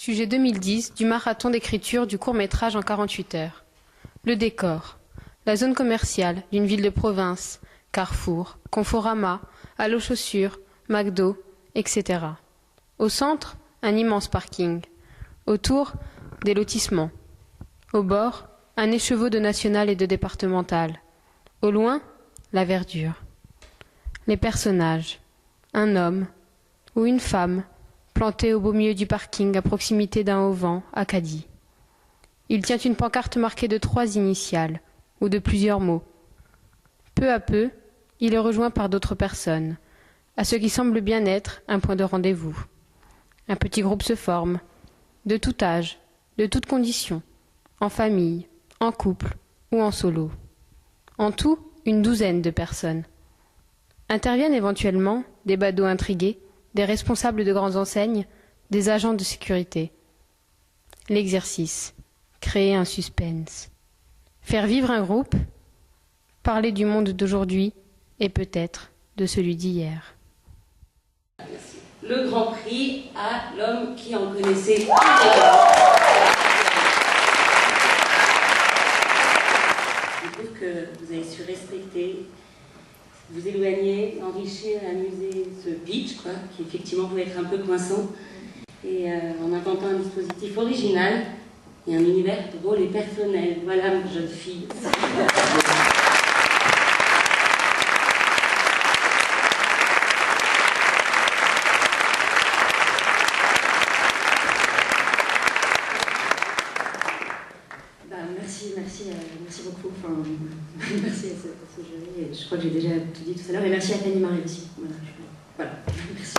Sujet 2010 du marathon d'écriture du court-métrage en 48 heures. Le décor. La zone commerciale d'une ville de province, Carrefour, Conforama, Allo Chaussures, McDo, etc. Au centre, un immense parking. Autour, des lotissements. Au bord, un écheveau de national et de départemental. Au loin, la verdure. Les personnages. Un homme ou une femme planté au beau milieu du parking à proximité d'un auvent acadie. Il tient une pancarte marquée de 3 initiales ou de plusieurs mots. Peu à peu, il est rejoint par d'autres personnes, à ce qui semble bien être un point de rendez-vous. Un petit groupe se forme, de tout âge, de toutes conditions, en famille, en couple ou en solo. En tout, une 12aine de personnes. Interviennent éventuellement des badauds intrigués, des responsables de grandes enseignes, des agents de sécurité. L'exercice, créer un suspense. Faire vivre un groupe, parler du monde d'aujourd'hui et peut-être de celui d'hier. Le Grand Prix à l'homme qui en connaissait. Je trouve que vous avez su respecter, vous éloigner, enrichir, amuser ce pitch, quoi, qui effectivement pouvait être un peu coinçant, et en inventant un dispositif original et un univers drôle et personnel. Voilà, ma jeune fille. Merci beaucoup. Enfin, merci à ce jury. Je crois que j'ai déjà tout dit tout à l'heure. Et merci à Fanny Marie aussi. Voilà. Merci.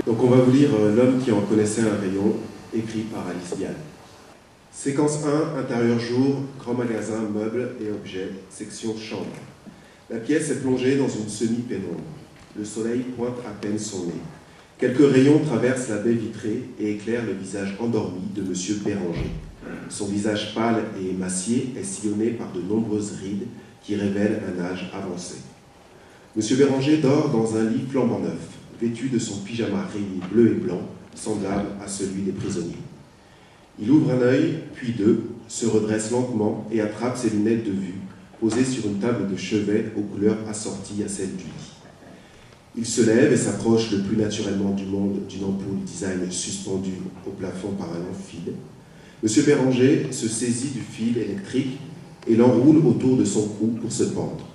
Donc on va vous lire L'homme qui en connaissait un rayon, écrit par Alice Diane. Séquence 1, intérieur jour, grand magasin, meubles et objets, section chambre. La pièce est plongée dans une semi-pénombre. Le soleil pointe à peine son nez. Quelques rayons traversent la baie vitrée et éclairent le visage endormi de M. Béranger. Son visage pâle et émacié est sillonné par de nombreuses rides qui révèlent un âge avancé. M. Béranger dort dans un lit flambant neuf, vêtu de son pyjama rayé bleu et blanc, semblable à celui des prisonniers. Il ouvre un œil, puis deux, se redresse lentement et attrape ses lunettes de vue, posées sur une table de chevet aux couleurs assorties à celles du lit. Il se lève et s'approche le plus naturellement du monde d'une ampoule design suspendue au plafond par un long fil. M. Béranger se saisit du fil électrique et l'enroule autour de son cou pour se pendre.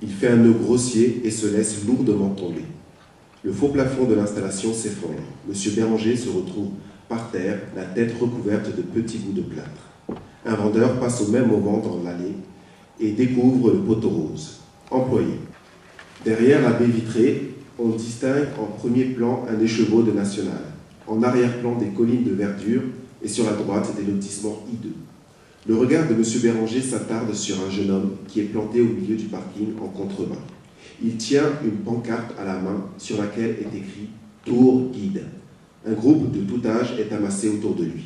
Il fait un nœud grossier et se laisse lourdement tomber. Le faux plafond de l'installation s'effondre. M. Béranger se retrouve par terre, la tête recouverte de petits bouts de plâtre. Un vendeur passe au même moment dans l'allée et découvre le poteau rose. Employé. Derrière la baie vitrée, on distingue en premier plan un écheveau de national, en arrière-plan des collines de verdure et sur la droite des lotissements hideux. Le regard de M. Béranger s'attarde sur un jeune homme qui est planté au milieu du parking en contrebas. Il tient une pancarte à la main sur laquelle est écrit « Tour guide ». Un groupe de tout âge est amassé autour de lui.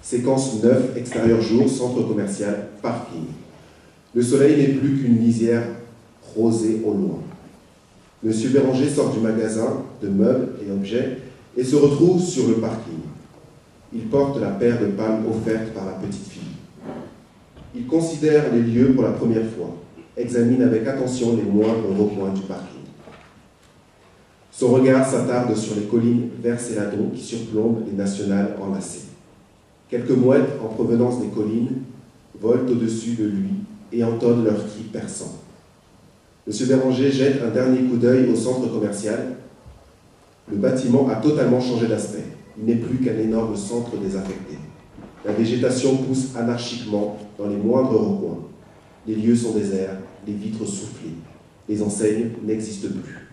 Séquence 9, extérieur jour, centre commercial, parking. Le soleil n'est plus qu'une lisière rosée au loin. M. Béranger sort du magasin de meubles et objets et se retrouve sur le parking. Il porte la paire de palmes offerte par la petite fille. Il considère les lieux pour la première fois, examine avec attention les moindres recoins du parking. Son regard s'attarde sur les collines Vers-Céladon qui surplombent les nationales enlacées. Quelques mouettes en provenance des collines volent au-dessus de lui et entonnent leurs cris perçants. M. Béranger jette un dernier coup d'œil au centre commercial. Le bâtiment a totalement changé d'aspect. Il n'est plus qu'un énorme centre désaffecté. La végétation pousse anarchiquement dans les moindres recoins. Les lieux sont déserts, les vitres soufflées. Les enseignes n'existent plus.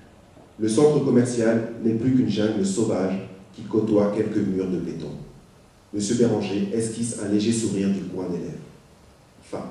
Le centre commercial n'est plus qu'une jungle sauvage qui côtoie quelques murs de béton. M. Béranger esquisse un léger sourire du coin des lèvres. Fin.